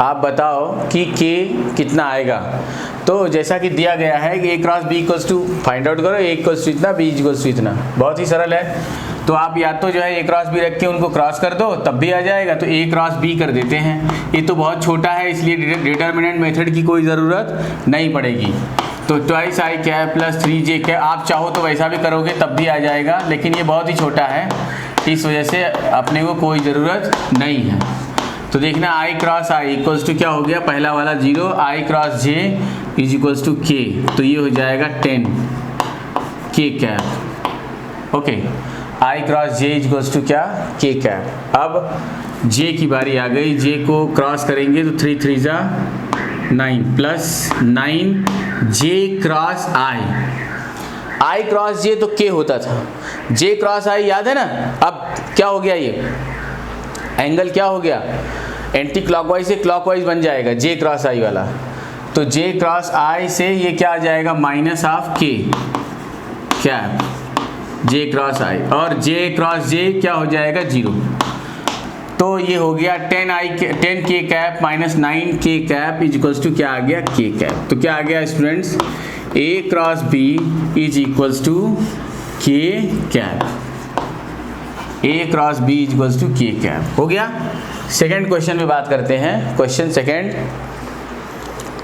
आप बताओ कि k कितना आएगा। तो जैसा कि दिया गया है कि a cross b equals to, find out करो, a इक्वल्स टू इतना, b इक्वल्स टू इतना। बहुत ही सरल है। तो आप या तो जो है a क्रॉस b रख के उनको क्रॉस कर दो तब भी आ जाएगा, तो a क्रॉस b कर देते हैं। ये तो बहुत छोटा है इसलिए डिटर्मिनेंट मेथड की कोई ज़रूरत नहीं पड़ेगी। तो twice i cap plus 3j cap, आप चाहो तो वैसा भी करोगे तब भी आ जाएगा, लेकिन ये बहुत ही छोटा है इस वजह से अपने को कोई ज़रूरत नहीं है। तो देखना i cross i equals to क्या हो गया, पहला वाला 0, i cross j is equals to k, तो ये हो जाएगा 10 k cap. Okay, i cross j is equals to क्या, k कैप। अब j की बारी आ गई, j को क्रॉस करेंगे तो 3 3 जा 9 plus 9 j cross i cross j तो k होता था, j क्रॉस i याद है ना। अब क्या हो गया, ये एंगल क्या हो गया, एंटी क्लॉकवाइज से क्लॉकवाइज बन जाएगा j क्रॉस i वाला। तो j क्रॉस i से ये क्या आ जाएगा, minus of k cap j cross i, और j क्रॉस j क्या हो जाएगा 0। तो ये हो गया 10 k cap minus 9 k cap is equals to क्या आ गया, k कैप। तो क्या आ गया students, a cross b is equals to k cap, a cross b is equals to k cap. हो गया। सेकंड क्वेश्चन में बात करते हैं, क्वेश्चन सेकंड,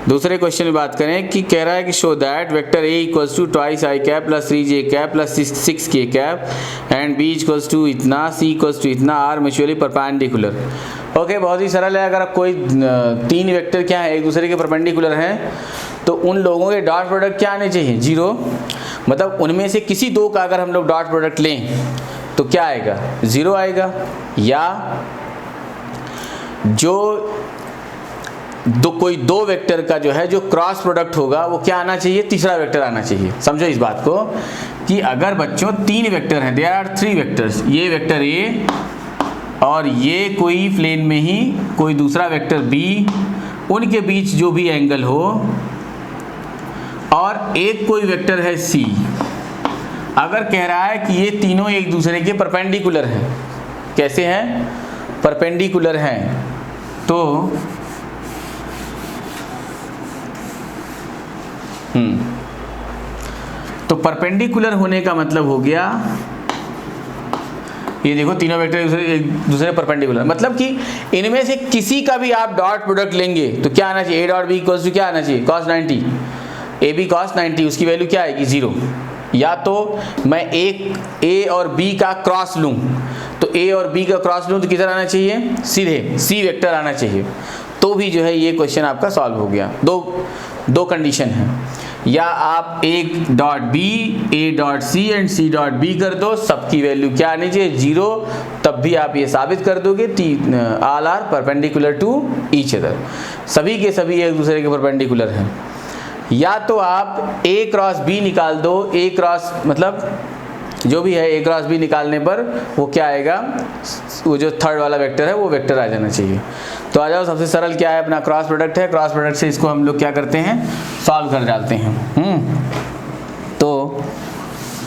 दूसरे क्वेश्चन में बात करें कि कह रहा है कि show that vector a equals to twice i cap plus 3j cap plus 6k cap and b equals to इतना, c इक्वल्स टू इतना, आर म्यूचुअली परपेंडिकुलर। ओके, बहुत ही सरल है। अगर कोई तीन वेक्टर क्या है एक दूसरे के परपेंडिकुलर हैं तो उन लोगों के डॉट प्रोडक्ट क्या आने चाहिए, 0। मतलब उनमें से किसी दो का अगर हम लोग डॉट प्रोडक्ट लें तो क्या आएगा, 0 आएगा। या जो कोई दो वेक्टर का जो है जो क्रॉस प्रोडक्ट होगा वो क्या आना चाहिए, तीसरा वेक्टर आना चाहिए। समझो इस बात को कि अगर बच्चों 3 वेक्टर हैं, देयर आर 3 वेक्टर्स, ये वेक्टर a और ये कोई प्लेन में ही कोई दूसरा वेक्टर b, उनके बीच जो भी एंगल हो, और एक कोई वेक्टर है c। अगर कह रहा है कि ये तीनों एक दूसरे के परपेंडिकुलर हैं, कैसे हैं, परपेंडिकुलर हैं, तो परपेंडिकुलर होने का मतलब हो गया, ये देखो तीनों वेक्टर एक दूसरे परपेंडिकुलर, मतलब कि इनमें से किसी का भी आप डॉट प्रोडक्ट लेंगे तो क्या आना चाहिए, a dot b equals to क्या आना चाहिए, cos 90, ab cos 90, उसकी वैल्यू क्या आएगी, 0। या तो मैं एक a और b का क्रॉस लूँ, तो a और b का क्रॉस लूँ तो किधर आना चाहिए, सीधे c वेक्टर आना चाहिए, तो भी जो है ये क्वेश्चन आपका सॉल्व हो गया। दो कंडीशन है, या आप एक dot b, a dot c and c dot b कर दो, सबकी वैल्यू क्या आनी चाहिए, 0, तब भी आप ये साबित कर दोगे all are perpendicular to each other, सभी के सभी एक दूसरे के परपेंडिकुलर हैं। या तो आप a क्रॉस b निकाल दो, a क्रॉस मतलब जो भी है a क्रॉस b निकालने पर वो क्या आएगा, वो जो थर्ड वाला वेक्टर है वो वेक्टर आ जाना चाहिए। तो आ जाओ, सबसे सरल क्या है, अपना क्रॉस प्रोडक्ट है, क्रॉस प्रोडक्ट से इसको हम लोग क्या करते हैं, सॉल्व कर डालते हैं। तो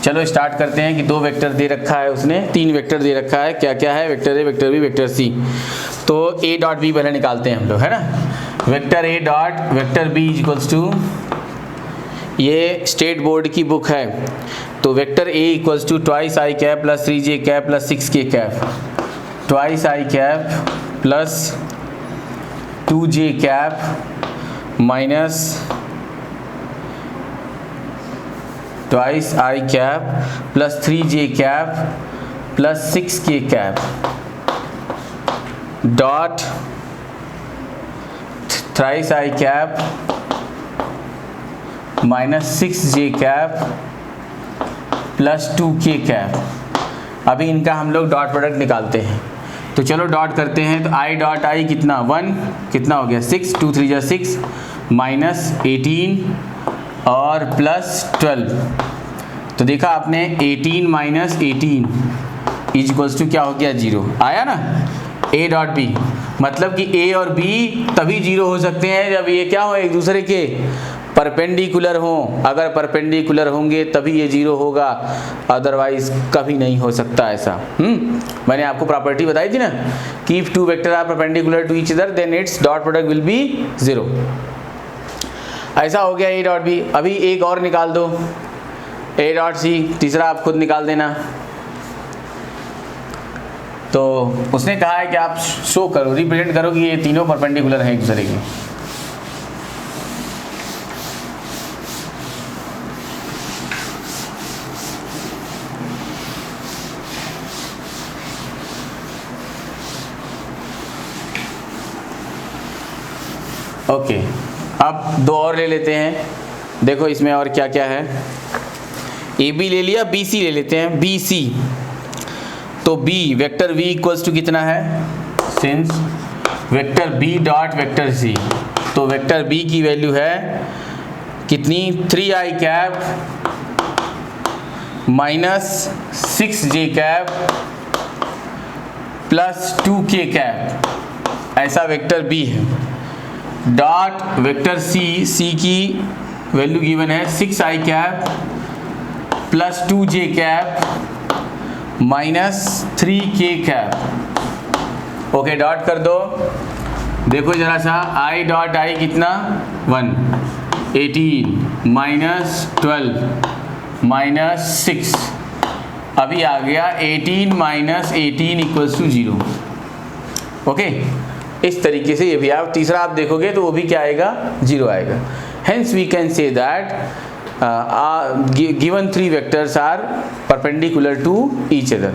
चलो स्टार्ट करते हैं कि 2 वेक्टर दे रखा है उसने, 3 वेक्टर दे रखा है, क्या क्या है, vector a, vector b, vector c। तो a डॉट b पहले निकालते हैं हम लोग, है ना। Vector a dot vector b is equals to, ये स्टेट बोर्ड की बुक है, तो vector a equals to twice i cap plus 3j cap plus 6k cap, twice i cap plus 2j cap minus twice i cap plus 3j cap plus 6k cap dot thrice i cap minus 6j cap plus 2k cap. अभी इनका हम लोग dot product निकालते हैं, तो चलो dot करते हैं। तो i डॉट i कितना, 1, कितना हो गया 6, 2 3 जा 6, माइनस 18 और प्लस 12। तो देखा आपने 18 माइनस 18 इज इक्वल्स टू क्या हो गया, 0 आया ना। a डॉट b मतलब कि a और b तभी 0 हो सकते हैं जब ये क्या हो, एक दूसरे के परपेंडिकुलर हों, अगर परपेंडिकुलर होंगे तभी ये 0 होगा, अदरवाइज कभी नहीं हो सकता ऐसा। मैंने आपको प्रॉपर्टी बताई थी ना कि if two vector are perpendicular to each other then its dot product will be 0। ऐसा हो गया ए डॉट बी। अभी एक और निकाल दो, ए डॉट सी, तीसरा आप खुद निकाल देना। तो उसने कहा है कि आप शो करो, रिप्रेजेंट करो कि ये तीनों परपेंडिकुलर हैं एक दूसरे के। ओके, अब दो और ले लेते हैं। देखो इसमें और क्या क्या है। ए बी ले लिया, बी सी ले लेते हैं, बी सी। तो b vector v equals to कितना है, since vector b dot vector c, तो वेक्टर b की वैल्यू है कितनी, 3i cap minus 6j cap plus 2k cap, ऐसा वेक्टर b है। डॉट वेक्टर c, c की वैल्यू गिवन है 6i cap plus 2j cap minus 3k cap. Okay, dot कर दो। देखो जरा सा, i डॉट i कितना 1, 18 माइनस 12 माइनस 6, अभी आ गया 18 माइनस 18 इक्वल्स टू 0। ओके, इस तरीके से ये भी आप तीसरा आप देखोगे तो वो भी क्या आएगा, 0 आएगा। Hence we can say that given 3 vectors are perpendicular to each other.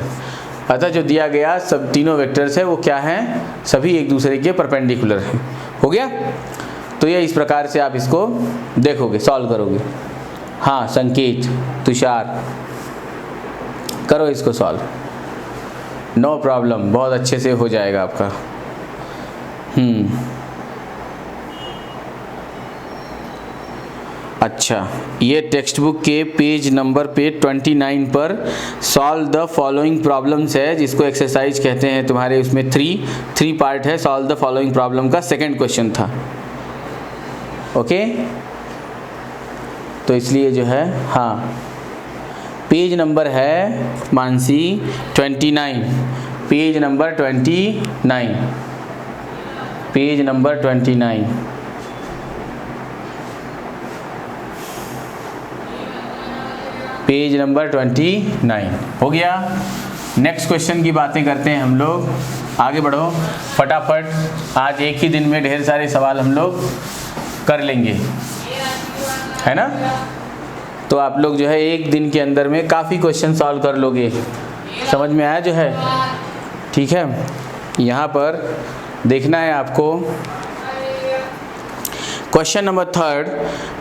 अतः जो दिया गया सब तीनों वेक्टर्स है वो क्या हैं, सभी एक दूसरे के परपेंडिकुलर हैं। हो गया। तो ये इस प्रकार से आप इसको देखोगे, सॉल्व करोगे। हाँ संकेत, तुषार, करो इसको सॉल्व, नो प्रॉब्लम, बहुत अच्छे से हो जाएगा आपका। अच्छा, ये टेक्स्ट बुक के पेज नंबर पे 29 पर सॉल्व द फॉलोइंग प्रॉब्लम्स है, जिसको एक्सरसाइज कहते हैं। तुम्हारे उसमें थ्री पार्ट है, सॉल्व द फॉलोइंग प्रॉब्लम का सेकंड क्वेश्चन था। ओके, तो इसलिए जो है, हाँ पेज नंबर है Mansi 29, page number 29, page number 29। Page number 29 हो गया। नेक्स्ट क्वेश्चन की बातें करते हैं हम लोग, आगे बढ़ो फटाफट। आज एक ही दिन में ढेर सारे सवाल हम लोग कर लेंगे, है ना। तो आप लोग जो है एक दिन के अंदर में काफ़ी क्वेश्चन सॉल्व कर लोगे। समझ में आया जो है, ठीक है। यहाँ पर देखना है आपको क्वेश्चन नंबर 3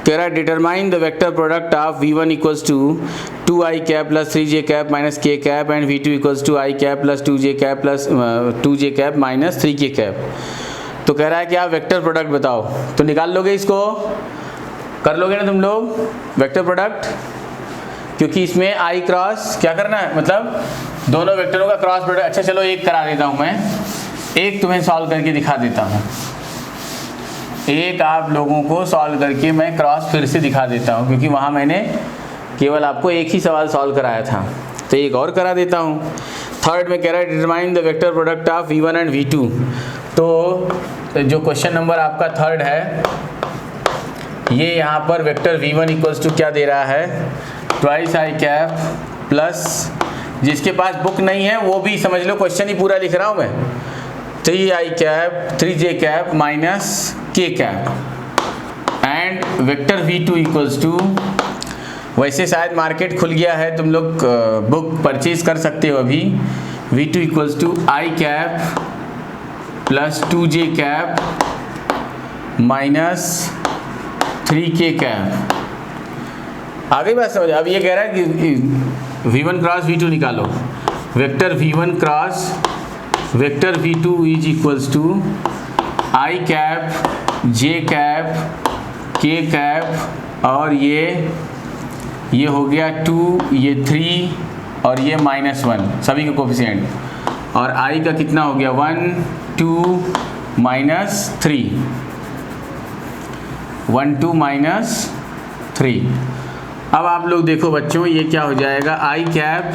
कह रहा है determine the vector product of v1 equals to 2i cap plus 3j cap minus k cap and v2 equals to i cap plus 2j cap plus 2j cap minus 3k cap. तो कह रहा है कि आप vector product बताओ। तो निकाल लोगे इसको, कर लोगे ना तुम लोग वेक्टर प्रोडक्ट, क्योंकि इसमें i क्रॉस क्या करना है, मतलब दोनों वेक्टरों का क्रॉस प्रोडक्ट। अच्छा चलो एक करा देता हूँ मैं, एक तुम्हें सॉल्व करके दिखा देता हूँ, एक आप लोगों को सॉल्व करके मैं क्रॉस फिर से दिखा देता हूँ, क्योंकि वहाँ मैंने केवल आपको एक ही सवाल सॉल्व कराया था। तो एक और करा देता हूँ। थर्ड में कह रहा है determine the vector product of v1 and v2। तो जो क्वेश्चन नंबर आपका थर्ड है, ये यहाँ पर वेक्टर v1 इक्वल्स टू क्या दे रहा है, ट्वाइस आई कैप प्लस, जिसके पास बुक नहीं है वो भी समझ लो, क्वेश्चन ही पूरा लिख रहा हूँ मैं, 3i cap 3j cap minus k cap and vector v2 equals to, वैसे शायद मार्केट खुल गया है, तुम लोग बुक परचेज कर सकते हो अभी, v2 equals to i cap plus 2j cap minus 3k cap. आगे बात समझ। अब ये कह रहा है कि v1 क्रॉस v2 निकालो, vector v1 cross vector v2 is equals to i cap j cap k cap, और ये हो गया 2, ये 3 और ये -1, सभी के कोफिशिएंट, और i का कितना हो गया 1 2 -3। 1 2 माइनस 3। अब आप लोग देखो बच्चों, ये क्या हो जाएगा, आई कैप,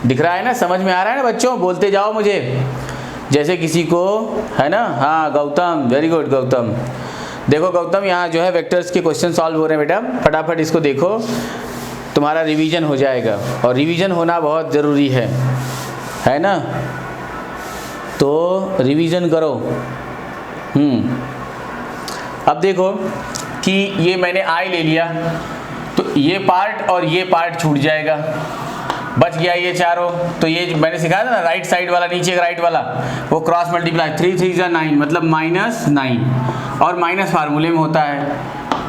दिख रहा है ना, समझ में आ रहा है ना बच्चों, बोलते जाओ मुझे जैसे किसी को, है ना। हाँ गौतम, वेरी गुड गौतम। देखो गौतम, यहाँ जो है वेक्टर्स के क्वेश्चन सॉल्व हो रहे हैं बेटा, फटाफट इसको देखो, तुम्हारा रिवीजन हो जाएगा, और रिवीजन होना बहुत ज़रूरी है ना, तो रिवीजन करो। अब देखो कि ये मैंने आई ले लिया, तो ये पार्ट और ये पार्ट छूट जाएगा, बच गया ये चारों। तो ये मैंने सिखाया था ना, राइट साइड वाला, नीचे का राइट वाला, वो क्रॉस मल्टीप्लाई, 3 3 जा 9, मतलब -9, और माइनस फार्मूले में होता है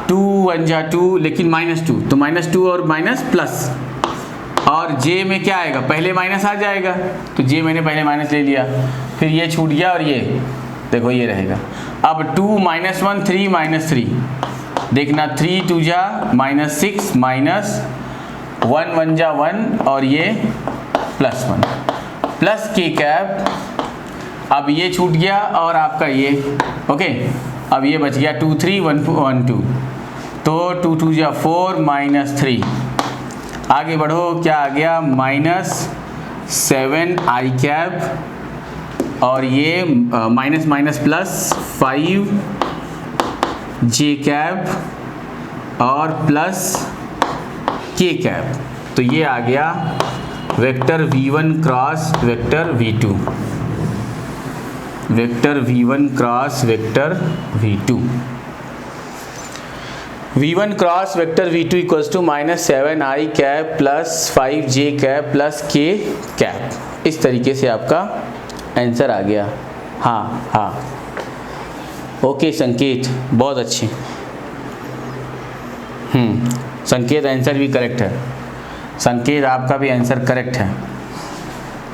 2 1 जा 2, लेकिन -2, तो -2 और माइनस प्लस, और जे में क्या आएगा, पहले माइनस आ जाएगा, तो जे मैंने पहले माइनस ले लिया, फिर ये छूट गया, और ये देखो ये रहेगा। अब 2 -1 3 -3, देखना 3 2 जा -6, -1 1 जा 1, और ये +1, प्लस के कैप। अब ये छूट गया, और आपका ये ओके, अब ये बच गया 2 3 1 1 2, तो 2 2 जा 4 -3, आगे बढ़ो, क्या आ गया, -7 आई कैप, और ये minus minus plus 5 j cap, और प्लस के कैप। तो ये आ गया vector v1 cross vector v2, vector v1 cross vector v2, v1 cross vector v2 equals to -7 i cap plus 5 j cap plus k cap. इस तरीके से आपका answer आ गया। हाँ ओके संकेत, बहुत अच्छे। संकेत आंसर भी करेक्ट है, संकेत आपका भी आंसर करेक्ट है,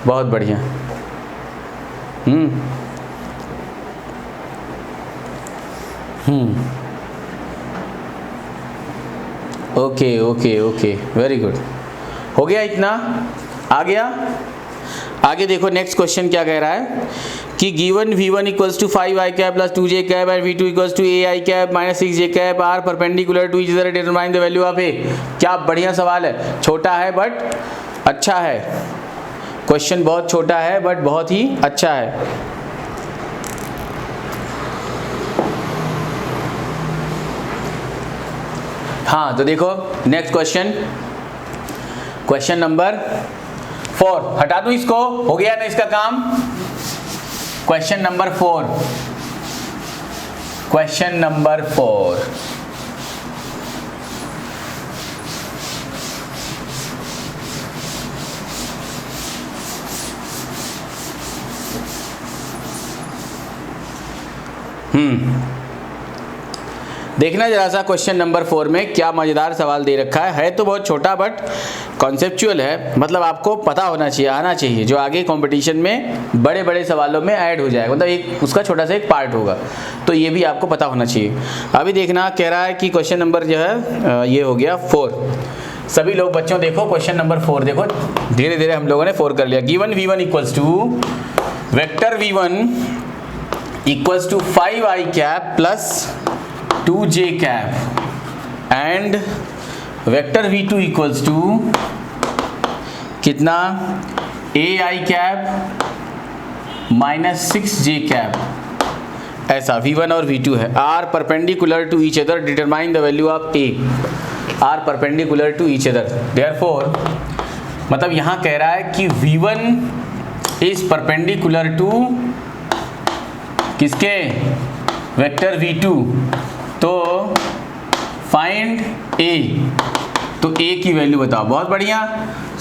बहुत बढ़िया। Okay okay okay, very good, हो गया इतना, आ गया। आगे देखो नेक्स्ट क्वेश्चन क्या कह रहा है कि given v1 equals to 5 I cap plus 2 j cap and v2 equals to a i cap minus 6 j cap are perpendicular to each other, determine the value of a। क्या बढ़िया सवाल है, छोटा है बट अच्छा है, क्वेश्चन बहुत छोटा है बट बहुत ही अच्छा है। हाँ तो देखो नेक्स्ट क्वेश्चन, क्वेश्चन नंबर 4, हटा दूं इसको, हो गया ना इसका काम। क्वेश्चन नंबर 4, क्वेश्चन नंबर 4, देखना जरा सा क्वेश्चन नंबर 4 में क्या मजेदार सवाल दे रखा है तो बहुत छोटा बट कॉन्सेप्चुअल है, मतलब आपको पता होना चाहिए, आना चाहिए, जो आगे कंपटीशन में बड़े बड़े सवालों में ऐड हो जाएगा, मतलब एक उसका छोटा सा एक पार्ट होगा, तो ये भी आपको पता होना चाहिए। अभी देखना कह रहा है कि क्वेश्चन नंबर जो है ये हो गया 4। सभी लोग बच्चों देखो क्वेश्चन नंबर 4 देखो, धीरे धीरे हम लोगों ने 4 कर लिया। Given v1 equals to vector v1 equals to 5 I cap plus 2 j cap and vector v2 equals to कितना, a i cap minus 6 j cap, ऐसा v1 और v2 है। Are perpendicular to each other, determine the value of a। Are perpendicular to each other, therefore मतलब यहाँ कह रहा है कि v1 इज परपेंडिकुलर टू किसके, वेक्टर v2, तो फाइंड a, तो a की वैल्यू बताओ। बहुत बढ़िया,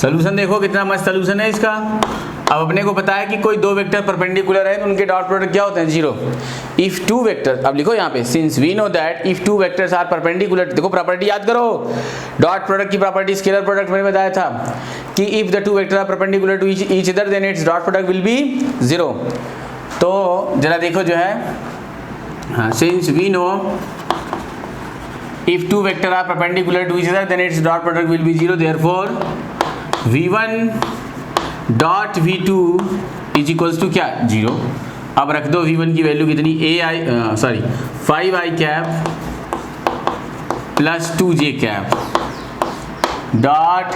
सोल्यूशन देखो कितना मस्त सोल्यूशन है इसका। अब अपने को पता है कि कोई दो वेक्टर परपेंडिकुलर है तो उनके डॉट प्रोडक्ट क्या होते हैं, 0। इफ टू वेक्टर, अब लिखो यहाँ पे, since we know that if two vectors are perpendicular, देखो प्रॉपर्टी याद करो, डॉट प्रोडक्ट की प्रॉपर्टी, स्केलर प्रोडक्ट मैंने बताया था कि if the two vector are perpendicular to each other then its dot product will be 0। तो जरा देखो जो है, हाँ, since we know if two vector are perpendicular to each other then its dot product will be 0, therefore v1 dot v2 is equals to क्या, 0। अब रख दो v1 की वैल्यू कितनी, 5 आई cap plus 2j cap dot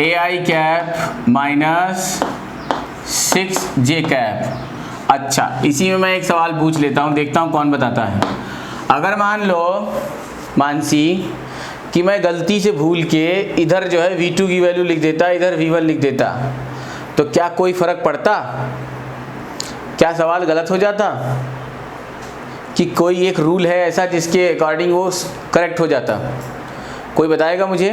AI cap minus 6j cap. अच्छा, इसी में मैं एक सवाल पूछ लेता हूँ, देखता हूँ कौन बताता है। अगर मान लो मानसी कि मैं गलती से भूल के इधर जो है V2 की वैल्यू लिख देता, इधर V1 लिख देता, तो क्या कोई फ़र्क पड़ता? क्या सवाल गलत हो जाता? कि कोई एक रूल है ऐसा जिसके अकॉर्डिंग वो करेक्ट हो जाता? कोई बताएगा मुझे?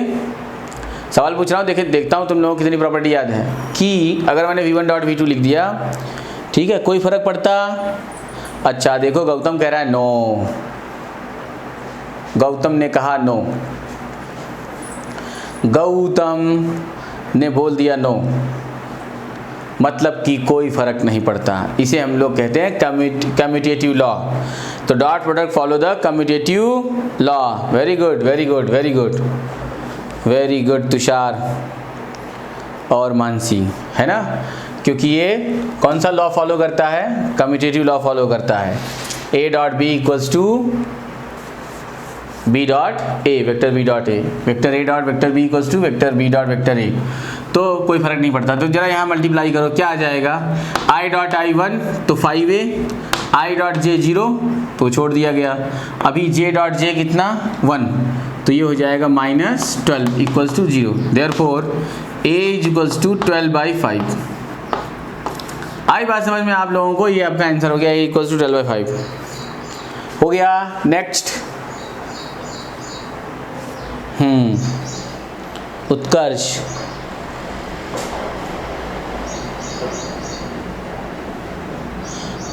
सवाल पूछ रहा हूँ, देखता हूँ तुम लोगों को कितनी प्रॉपर्टी याद है कि अगर मैंने V1 डॉट V2 लिख दिया, ठीक है, कोई फ़र्क पड़ता? अच्छा देखो, गौतम कह रहा है नो। गौतम ने कहा नो, गौतम ने बोल दिया नो, मतलब कि कोई फ़र्क नहीं पड़ता। इसे हम लोग कहते हैं कम्यूटेटिव लॉ। तो dot product follow the commutative law. Very good, very good, very good, very good Tushar और मानसी, है ना? क्योंकि ये कौन सा लॉ फॉलो करता है? कम्यूटेटिव लॉ फॉलो करता है। a dot b equals to b dot a, vector b dot a, vector a dot vector b equals to vector b dot vector a। तो कोई फ़र्क नहीं पड़ता। तो जरा यहाँ मल्टीप्लाई करो, क्या आ जाएगा? i डॉट i1 तो 5a, i डॉट j 0 तो छोड़ दिया गया, अभी j डॉट j कितना? 1, तो ये हो जाएगा -12 equals to 0। Therefore a is equals to 12/5। आई बात समझ में आप लोगों को? ये आपका आंसर हो गया, a इक्वल्स टू 12/5 हो गया। नेक्स्ट उत्कर्ष,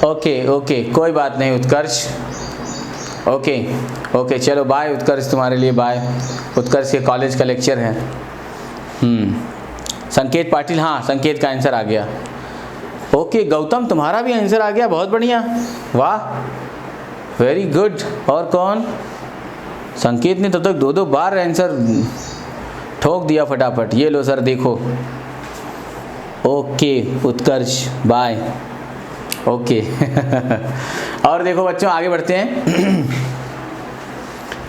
ओके, कोई बात नहीं उत्कर्ष, ओके, चलो बाय उत्कर्ष, तुम्हारे लिए बाय। उत्कर्ष के कॉलेज का लेक्चर है। संकेत पाटिल, हाँ संकेत का आंसर आ गया। ओके गौतम, तुम्हारा भी आंसर आ गया, बहुत बढ़िया, वाह, वेरी गुड। और कौन? संकेत ने तब तक 2 बार आंसर ठोक दिया फटाफट। ये लो सर देखो। ओके उत्कर्ष बाय। ओके और देखो बच्चों आगे बढ़ते हैं।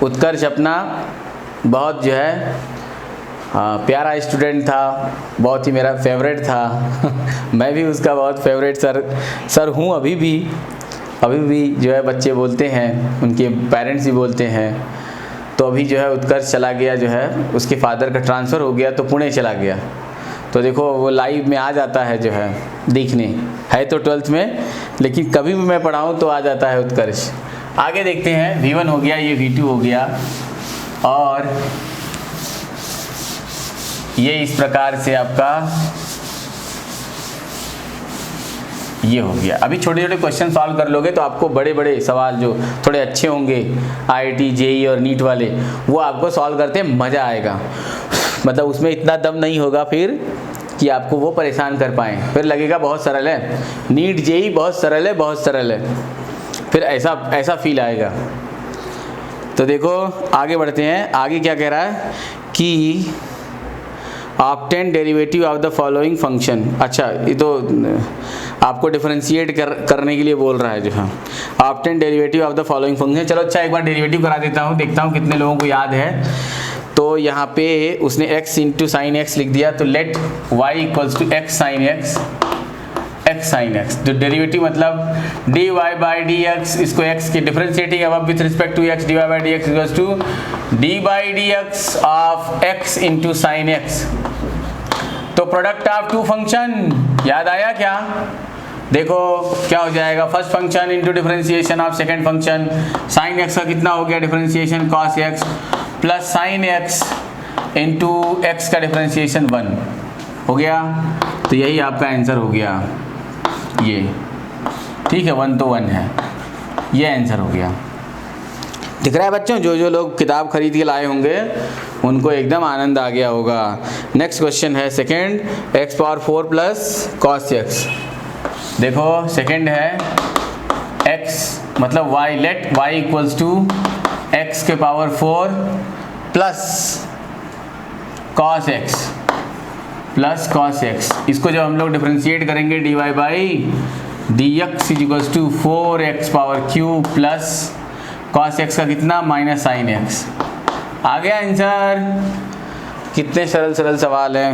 उत्कर्ष अपना बहुत जो है प्यारा स्टूडेंट था, बहुत ही मेरा फेवरेट था। मैं भी उसका बहुत फेवरेट सर हूँ अभी भी जो है बच्चे बोलते हैं, उनके पेरेंट्स भी बोलते हैं। तो अभी जो है उत्कर्ष चला गया, जो है उसके फादर का ट्रांसफ़र हो गया तो पुणे चला गया। तो देखो वो लाइव में आ जाता है, जो है दिखने, है तो 12th में, लेकिन कभी भी मैं पढ़ाऊँ तो आ जाता है उत्कर्ष। आगे देखते हैं, V1 हो गया, ये V2 हो गया, और ये इस प्रकार से आपका ये हो गया। अभी छोटे छोटे क्वेश्चन सॉल्व कर लोगे तो आपको बड़े बड़े सवाल जो थोड़े अच्छे होंगे IIT JEE और नीट वाले, वो आपको सॉल्व करते मज़ा आएगा। मतलब उसमें इतना दम नहीं होगा फिर कि आपको वो परेशान कर पाएँ, फिर लगेगा बहुत सरल है, नीट JEE बहुत सरल है, बहुत सरल है, फिर ऐसा फील आएगा। तो देखो आगे बढ़ते हैं। आगे क्या कह रहा है कि obtain derivative of the following function. अच्छा, ये तो आपको डिफरेंशिएट करने के लिए बोल रहा है जो है। Obtain derivative of the following function. चलो अच्छा, एक बार डेरिवेटिव करा देता हूँ, देखता हूँ कितने लोगों को याद है। तो यहाँ पे उसने x इंटू साइन x लिख दिया, तो let y equals to x sine x। तो डेरिवेटिव मतलब dy बाई dx, इसको x के डिफरेंशिएटिंग अब with respect to x, dy by dx equals to d by dx of x into sine x। तो product of two function, याद आया क्या? देखो क्या हो जाएगा, first function into differentiation of second function, sine x का कितना हो गया differentiation cos x, plus sine x into x का डिफरेंशिएशन 1 हो गया। तो यही आपका आंसर हो गया, ये ठीक है, 1 तो 1 है, ये आंसर हो गया। दिख रहा है बच्चों? जो लोग किताब खरीद के लाए होंगे उनको एकदम आनंद आ गया होगा। नेक्स्ट क्वेश्चन है second, x power 4 plus cos x। देखो सेकेंड है x मतलब y, let y equals to x के पावर 4 प्लस cos x। इसको जब हम लोग डिफरेंशिएट करेंगे dy by dx is equals to 4x power cube plus cos x का कितना माइनस साइन x। आ गया आंसर। कितने सरल सरल सवाल हैं।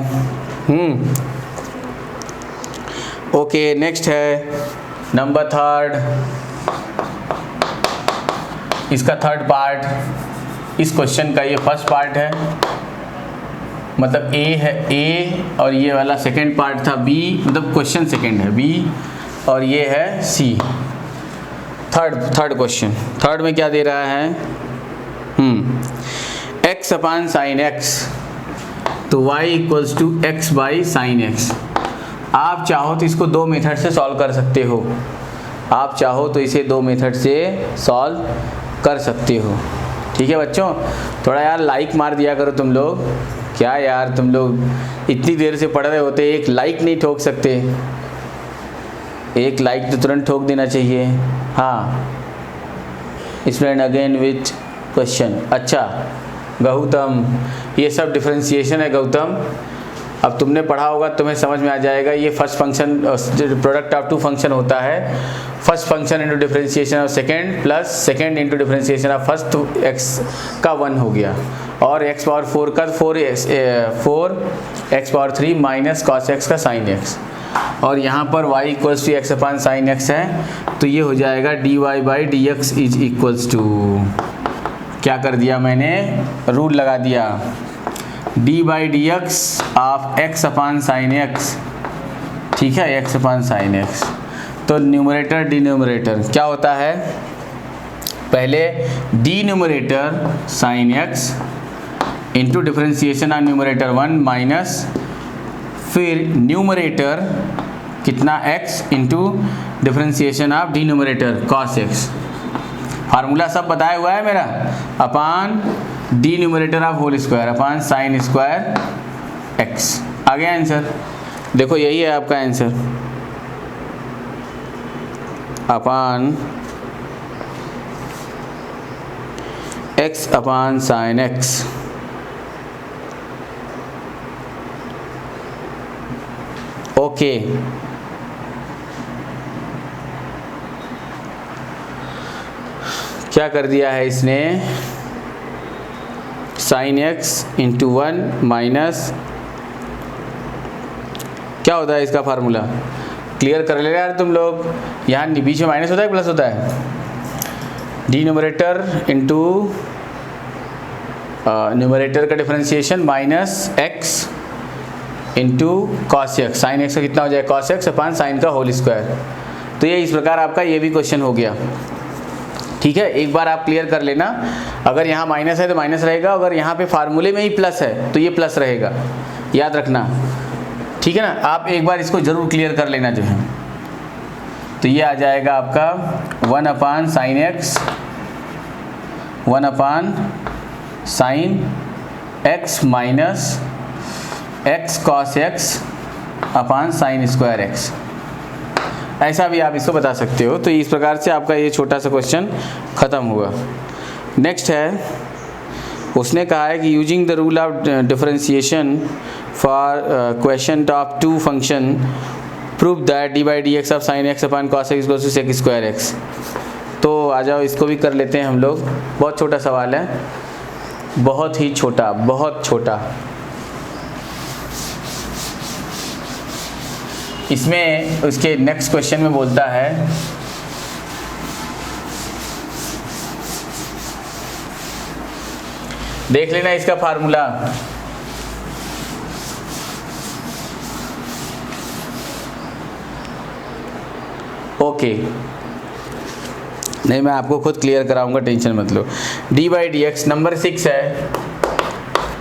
ओके, नेक्स्ट है नंबर थर्ड। इसका थर्ड पार्ट, इस क्वेश्चन का ये फर्स्ट पार्ट है, मतलब ए है ए, और ये वाला सेकंड पार्ट था बी, मतलब क्वेश्चन सेकंड है बी, और ये है सी। थर्ड क्वेश्चन, थर्ड में क्या दे रहा है, x अपान साइन एक्स, तो y equals to x by sine x. आप चाहो तो इसको दो मेथड से सॉल्व कर सकते हो, आप चाहो तो इसे दो मेथड से सॉल्व कर सकते हो। ठीक है बच्चों, थोड़ा यार लाइक मार दिया करो तुम लोग। क्या यार तुम लोग इतनी देर से पढ़ रहे होते, एक लाइक नहीं ठोक सकते? एक लाइक तो तुरंत ठोक देना चाहिए। हाँ, एक्सप्लेन अगेन विथ क्वेश्चन। अच्छा गौतम, ये सब डिफरेंशिएशन है गौतम, अब तुमने पढ़ा होगा तुम्हें समझ में आ जाएगा। ये first function product of two function होता है, first function into differentiation of second plus second into differentiation of first, तो एक्स का 1 हो गया, और एक्स पावर 4 का 4 x power 3 minus cos x का साइन एक्स, और यहाँ पर y equals to x upon sine x है, तो ये हो जाएगा dy by d x is equals to, क्या कर दिया मैंने, रूल लगा दिया, d by d x of x upon sine x. ठीक है, एक्स अपान साइन एक्स, तो न्यूमरेटर डिन्यूमरेटर क्या होता है, पहले d numerator sine x into differentiation of numerator 1 minus, फिर न्यूमरेटर कितना x into differentiation of denominator cos x। Formula सब बताया हुआ है मेरा, upon d numerator of whole square upon sine square x। आ गया आंसर, देखो यही है आपका answer, upon x upon sine x। Okay, क्या कर दिया है इसने, साइन एक्स इंटू 1 माइनस, क्या होता है इसका फार्मूला, क्लियर कर ले यार तुम लोग। यहाँ बीच में माइनस होता है प्लस होता है, डी न्यूमरेटर इंटू न्यूमरेटर का differentiation minus x into cos x, sine x का कितना हो जाएगा कॉस एक्स अपान साइन का होल स्क्वायर। तो ये इस प्रकार आपका ये भी क्वेश्चन हो गया। ठीक है, एक बार आप क्लियर कर लेना, अगर यहाँ माइनस है तो माइनस रहेगा, अगर यहाँ पे फार्मूले में ही प्लस है तो ये प्लस रहेगा, याद रखना। ठीक है ना, आप एक बार इसको जरूर क्लियर कर लेना जो है। तो ये आ जाएगा आपका 1 अपान साइन एक्स, 1 अपान sine x minus x cos x upon sine square x, ऐसा भी आप इसको बता सकते हो। तो इस प्रकार से आपका ये छोटा सा क्वेश्चन ख़त्म हुआ। नेक्स्ट है, उसने कहा है कि using the rule of differentiation for question of two function prove that d by d x of sine x upon cos x equals to sec square x. तो आ जाओ इसको भी कर लेते हैं हम लोग, बहुत छोटा सवाल है, बहुत ही छोटा, बहुत छोटा। इसमें उसके नेक्स्ट क्वेश्चन में बोलता है देख लेना इसका फार्मूला, ओके नहीं मैं आपको खुद क्लियर कराऊंगा, टेंशन मत लो। D by d x number 6 है,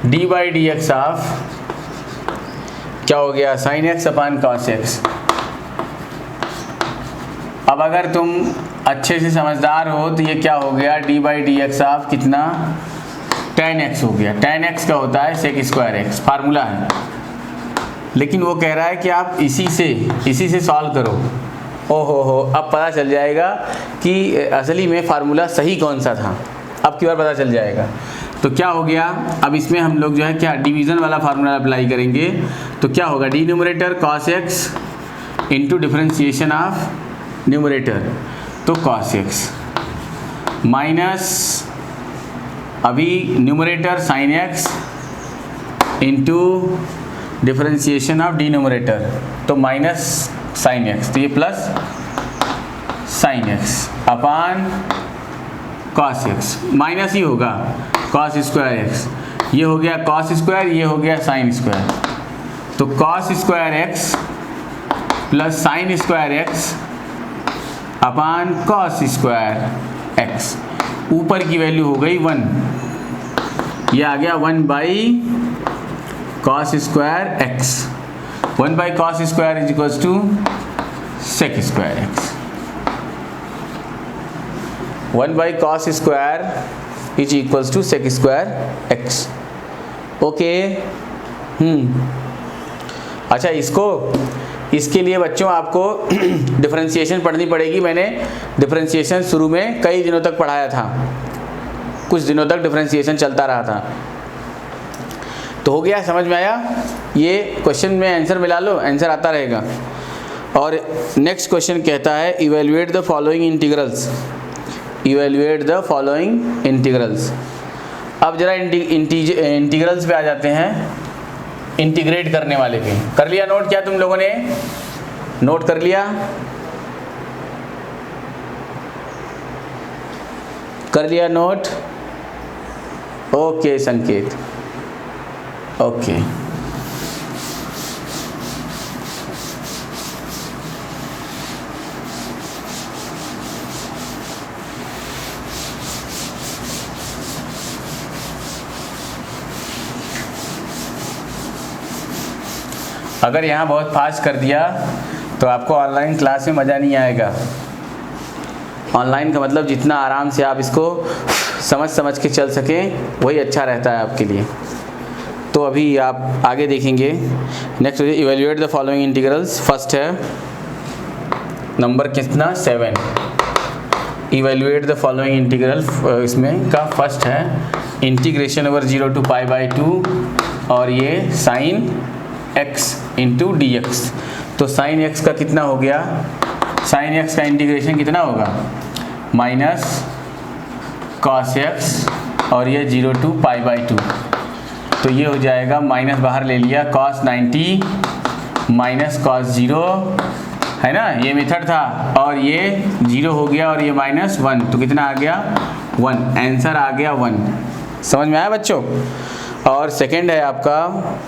d by d x of क्या हो गया sine x upon cos x. अब अगर तुम अच्छे से समझदार हो तो ये क्या हो गया, D by d x of कितना tan x हो गया। tan x का होता है सेक स्क्वायर एक्स, फार्मूला है, लेकिन वो कह रहा है कि आप इसी से सॉल्व करो। हो अब पता चल जाएगा कि असली में फार्मूला सही कौन सा था, अब की बार पता चल जाएगा। तो क्या हो गया, अब इसमें हम लोग जो है क्या डिवीज़न वाला फार्मूला अप्लाई करेंगे। तो क्या होगा, d numerator cos x into differentiation of numerator, तो कॉस एक्स माइनस अभी numerator sine x into differentiation of denominator, तो माइनस साइन एक्स, तो ये plus sine x upon cos x, minus ही होगा कॉस स्क्वायर एक्स, ये हो गया कॉस स्क्वायर, ये हो गया साइन स्क्वायर, तो cos square x plus sine square x upon cos square x, ऊपर की वैल्यू हो गई 1, ये आ गया 1 by cos square x, 1 by cos square is equals to sec square x, 1 by cos square is equals to sec square x. Okay, अच्छा इसके लिए बच्चों आपको डिफरेंशिएशन पढ़नी पड़ेगी। मैंने डिफरेंशिएशन शुरू में कई दिनों तक पढ़ाया था, कुछ दिनों तक डिफरेंशिएशन चलता रहा था। तो हो गया, समझ में आया? ये क्वेश्चन में आंसर मिला लो, आंसर आता रहेगा। और नेक्स्ट क्वेश्चन कहता है evaluate the following integrals, evaluate the following integrals. अब जरा इंटीग्रल्स पे आ जाते हैं, इंटीग्रेट करने वाले पे। कर लिया नोट? क्या तुम लोगों ने नोट कर लिया? कर लिया नोट? ओके संकेत, ओके। अगर यहाँ बहुत फास्ट कर दिया तो आपको ऑनलाइन क्लास में मज़ा नहीं आएगा। ऑनलाइन का मतलब जितना आराम से आप इसको समझ के चल सकें वही अच्छा रहता है आपके लिए। तो अभी आप आगे देखेंगे। Next evaluate the following integrals. First है नंबर कितना 7, इवेल्युएट द फॉलोइंग इंटीग्रल। इसमें का फर्स्ट है इंटीग्रेशन ओवर 0 to π/2 और ये sine x into d x. तो साइन x का कितना हो गया, साइन x का इंटीग्रेशन कितना होगा माइनस कॉस x और ये 0 to π/2, तो ये हो जाएगा माइनस बाहर ले लिया कॉस 90 माइनस कॉस 0 है ना, ये मेथड था, और ये 0 हो गया और ये -1, तो कितना आ गया 1, आंसर आ गया 1। समझ में आया बच्चों? और सेकंड है आपका,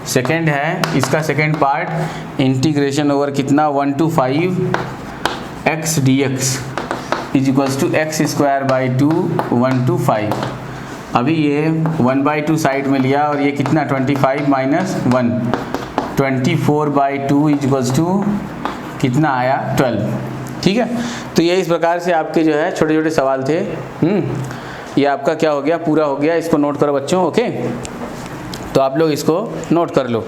सेकंड है इसका सेकंड पार्ट इंटीग्रेशन ओवर कितना 1 to 5 x dx is equals to x square by 2 1 to 5। अभी ये 1/2 साइड में लिया और ये कितना 25 माइनस 1 24/2 इज इक्वल्स टू कितना आया 12। ठीक है, तो ये इस प्रकार से आपके जो है छोटे छोटे सवाल थे। ये आपका क्या हो गया, पूरा हो गया। इसको नोट करो बच्चों। ओके, तो आप लोग इसको नोट कर लो।